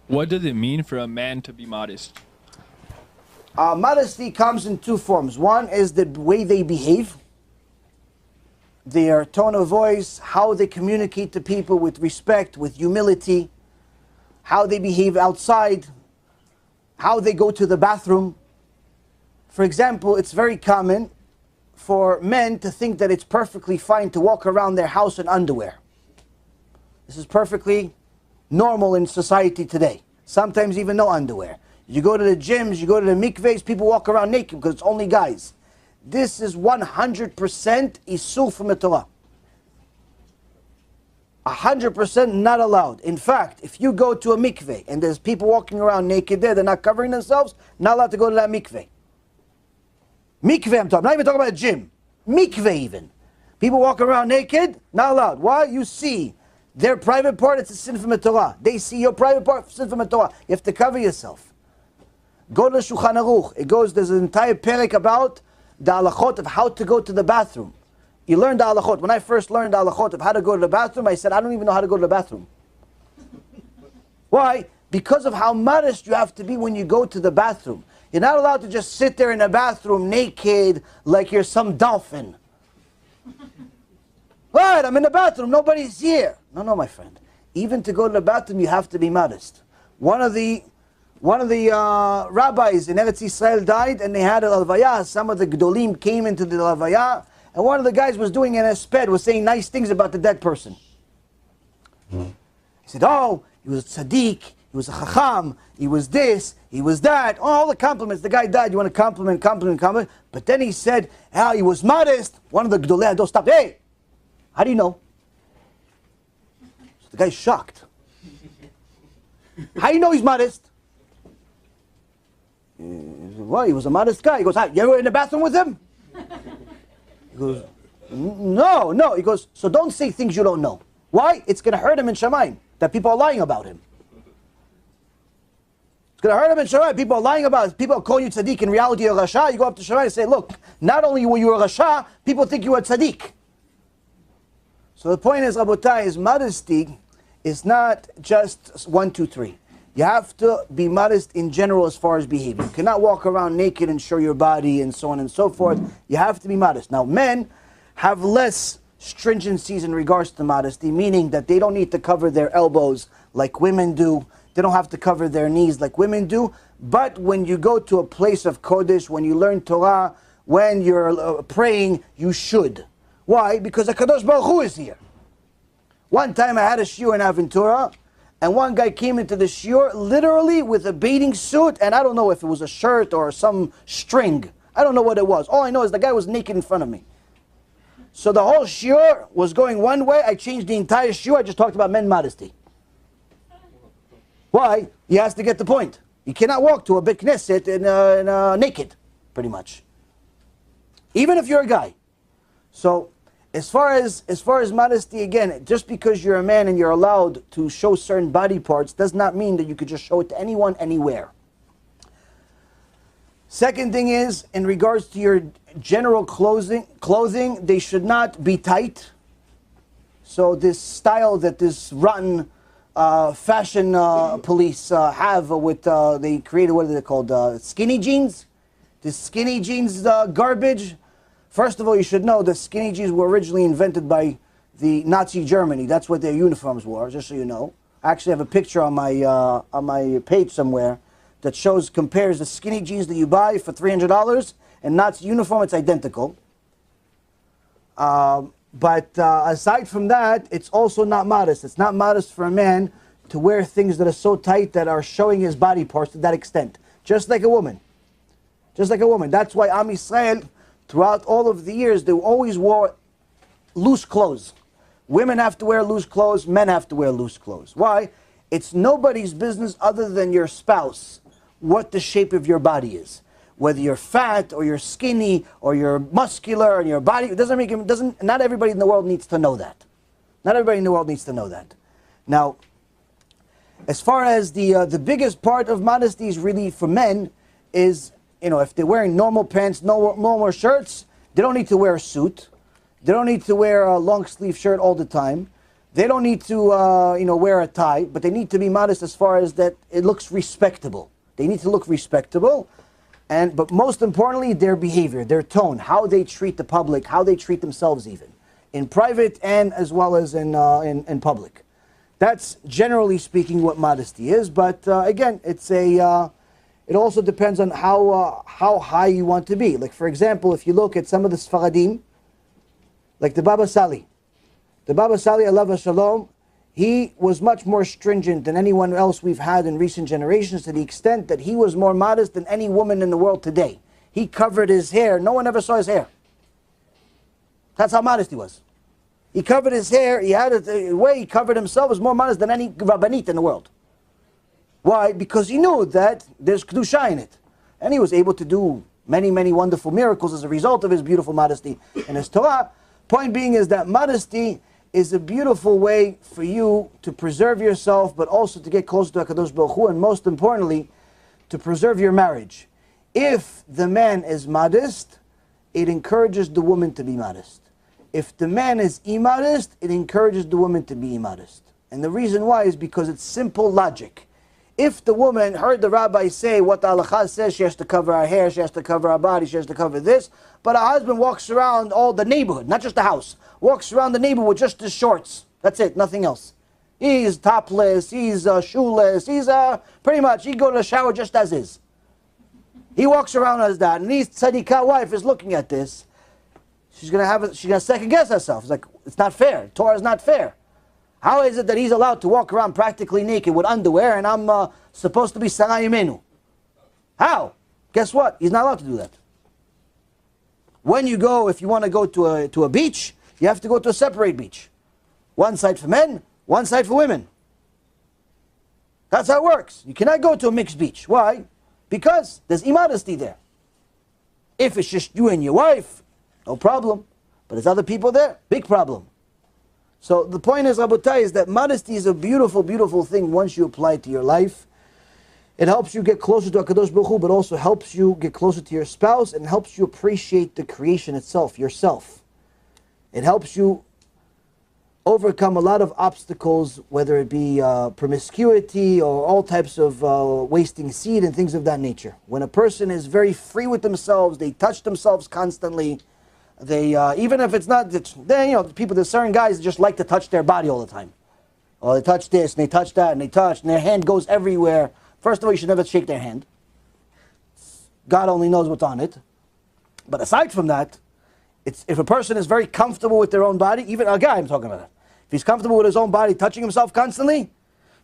What does it mean for a man to be modest? Modesty comes in two forms. One is the way they behave, their tone of voice, how they communicate to people with respect, with humility, how they behave outside, how they go to the bathroom. For example, it's very common for men to think that it's perfectly fine to walk around their house in underwear. This is perfectly normal in society today. Sometimes even no underwear. You go to the gyms, you go to the mikvehs, people walk around naked because it's only guys. This is 100% isur from the Torah. 100% not allowed. In fact, if you go to a mikveh and there's people walking around naked there, they're not covering themselves, not allowed to go to that mikveh. Mikveh I'm talking, not even talking about a gym. Mikveh even. People walk around naked, not allowed. Why? You see their private part, it's a sin from the Torah. They see your private part, sin from the Torah. You have to cover yourself. Go to Shulchan Aruch. It goes, there's an entire perek about the halachot of how to go to the bathroom. You learn the halachot. When I first learned the halachot of how to go to the bathroom, I said, I don't even know how to go to the bathroom. Why? Because of how modest you have to be when you go to the bathroom. You're not allowed to just sit there in the bathroom naked like you're some dolphin. Right, I'm in the bathroom, nobody's here. No, my friend. Even to go to the bathroom, you have to be modest. One of the rabbis in Eretz Yisrael died, and they had a lavaya. Some of the gedolim came into the lavaya, and one of the guys was doing an esped, was saying nice things about the dead person. He said, oh, he was a tzaddik, he was a chacham, he was this, he was that. Oh, all the compliments. The guy died, you want to compliment. But then he said, he was modest. One of the gedolei hador stopped. Hey, how do you know? So the guy's shocked. How do you know he's modest? Well, he was a modest guy. He goes, you ever in the bathroom with him? He goes, no. He goes, so don't say things you don't know. Why? It's going to hurt him in Shamayim, that people are lying about him. It's going to hurt him in Shamayim. People are lying about it. People call you tzaddik. In reality, you're a rasha. You go up to Shamayim and say, look, not only were you a rasha, people think you are tzaddik. So the point is, Rabotai, is modesty is not just 1, 2, 3. You have to be modest in general as far as behavior. You cannot walk around naked and show your body and so on and so forth. You have to be modest. Now, men have less stringencies in regards to modesty, meaning that they don't need to cover their elbows like women do. They don't have to cover their knees like women do. But when you go to a place of Kodesh, when you learn Torah, when you're praying, you should. Why? Because HaKadosh Baruch Hu is here. One time I had a shiur in Aventura, and one guy came into the shiur literally with a bathing suit, and I don't know if it was a shirt or some string. I don't know what it was. All I know is the guy was naked in front of me. So the whole shiur was going one way. I changed the entire shiur. I just talked about men modesty. Why? He has to get the point. You cannot walk to a big knesset in naked, pretty much. Even if you're a guy. So, as far as modesty, again, just because you're a man and you're allowed to show certain body parts does not mean that you could just show it to anyone, anywhere. Second thing is, in regards to your general clothing, they should not be tight. So this style that this rotten fashion police have with, they created, what are they called, skinny jeans? This skinny jeans garbage. First of all, you should know that skinny jeans were originally invented by the Nazi Germany. That's what their uniforms were, just so you know. I actually have a picture on my page somewhere that compares the skinny jeans that you buy for $300 and Nazi uniform. It's identical. But aside from that, it's also not modest. It's not modest for a man to wear things that are so tight that are showing his body parts to that extent. Just like a woman. Just like a woman. That's why Am Yisrael, throughout all of the years, they always wore loose clothes. Women have to wear loose clothes, men have to wear loose clothes. Why? It's nobody's business other than your spouse what the shape of your body is. Whether you're fat or you're skinny or you're muscular and your body, not everybody in the world needs to know that. Not everybody in the world needs to know that. Now, as far as the biggest part of modesty is really for men is, if they're wearing normal pants, normal shirts, they don't need to wear a suit. They don't need to wear a long sleeve shirt all the time. They don't need to, wear a tie, but they need to be modest as far as that it looks respectable. They need to look respectable, but most importantly, their behavior, their tone, how they treat the public, how they treat themselves even, in private and as well as in public. That's generally speaking what modesty is, but again, it also depends on how high you want to be. Like for example, if you look at some of the Sfaradim, like the Baba Sali. The Baba Sali, alav shalom, he was much more stringent than anyone else we've had in recent generations, to the extent that he was more modest than any woman in the world today. He covered his hair. No one ever saw his hair. That's how modest he was. He covered his hair. He had it the way he covered himself was more modest than any rabbanit in the world. Why? Because he knew that there's kedusha in it. And he was able to do many, many wonderful miracles as a result of his beautiful modesty and his Torah. Point being is that modesty is a beautiful way for you to preserve yourself, but also to get closer to HaKadosh Baruch Hu, and most importantly, to preserve your marriage. If the man is modest, it encourages the woman to be modest. If the man is immodest, it encourages the woman to be immodest. And the reason why is because it's simple logic. If the woman heard the rabbi say what the halakha says, she has to cover her hair, she has to cover her body, she has to cover this, but her husband walks around all the neighborhood, not just the house, walks around the neighborhood with just his shorts. That's it, nothing else. He's topless, he's shoeless, he's pretty much, he go to the shower just as is. He walks around as that, and his tzadikah wife is looking at this. She's gonna second guess herself. It's like, it's not fair. Torah is not fair. How is it that he's allowed to walk around practically naked with underwear, and I'm supposed to be Sarai Imenu? How? Guess what? He's not allowed to do that. When you go, if you want to go to a beach, you have to go to a separate beach. One side for men, one side for women. That's how it works. You cannot go to a mixed beach. Why? Because there's immodesty there. If it's just you and your wife, no problem. But there's other people there, big problem. So the point is, Rabotai, is that modesty is a beautiful, beautiful thing once you apply it to your life. It helps you get closer to HaKadosh Baruch Hu, but also helps you get closer to your spouse, and helps you appreciate the creation itself, yourself. It helps you overcome a lot of obstacles, whether it be promiscuity or all types of wasting seed and things of that nature. When a person is very free with themselves, they touch themselves constantly. They even if it's not, people. There's certain guys that just like to touch their body all the time. Oh, they touch this and they touch that and they touch, and their hand goes everywhere. First of all, you should never shake their hand. God only knows what's on it. But aside from that, if a person is very comfortable with their own body, even a guy I'm talking about, if he's comfortable with his own body, touching himself constantly,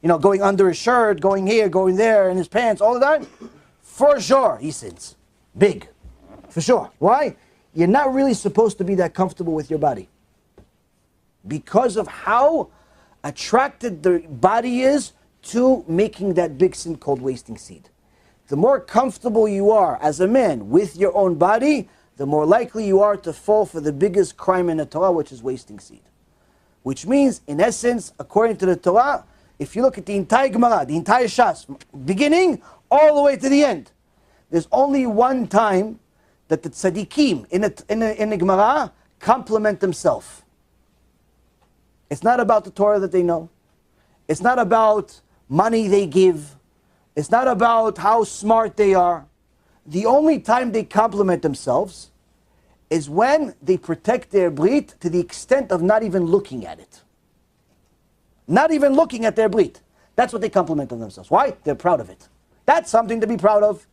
going under his shirt, going here, going there, in his pants, all the time, for sure he sins. Big. For sure. Why? You're not really supposed to be that comfortable with your body, because of how attracted the body is to making that big sin called wasting seed. The more comfortable you are as a man with your own body, the more likely you are to fall for the biggest crime in the Torah, which is wasting seed. Which means, in essence, according to the Torah, if you look at the entire Gemara, the entire Shas, beginning all the way to the end, there's only one time that the tzaddikim in the Gemara compliment themselves. It's not about the Torah that they know. It's not about money they give. It's not about how smart they are. The only time they compliment themselves is when they protect their brit to the extent of not even looking at it. Not even looking at their brit. That's what they compliment on themselves. Why? They're proud of it. That's something to be proud of.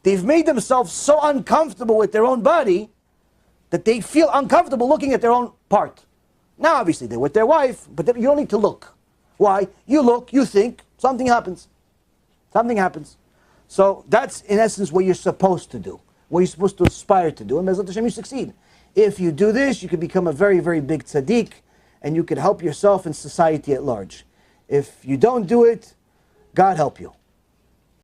They've made themselves so uncomfortable with their own body that they feel uncomfortable looking at their own part. Now, obviously, they're with their wife, but you don't need to look. Why? You look, you think, something happens. Something happens. So that's, in essence, what you're supposed to do. What you're supposed to aspire to do. And Bezrat Hashem, you succeed. If you do this, you can become a very, very big tzaddik, and you can help yourself and society at large. If you don't do it, God help you.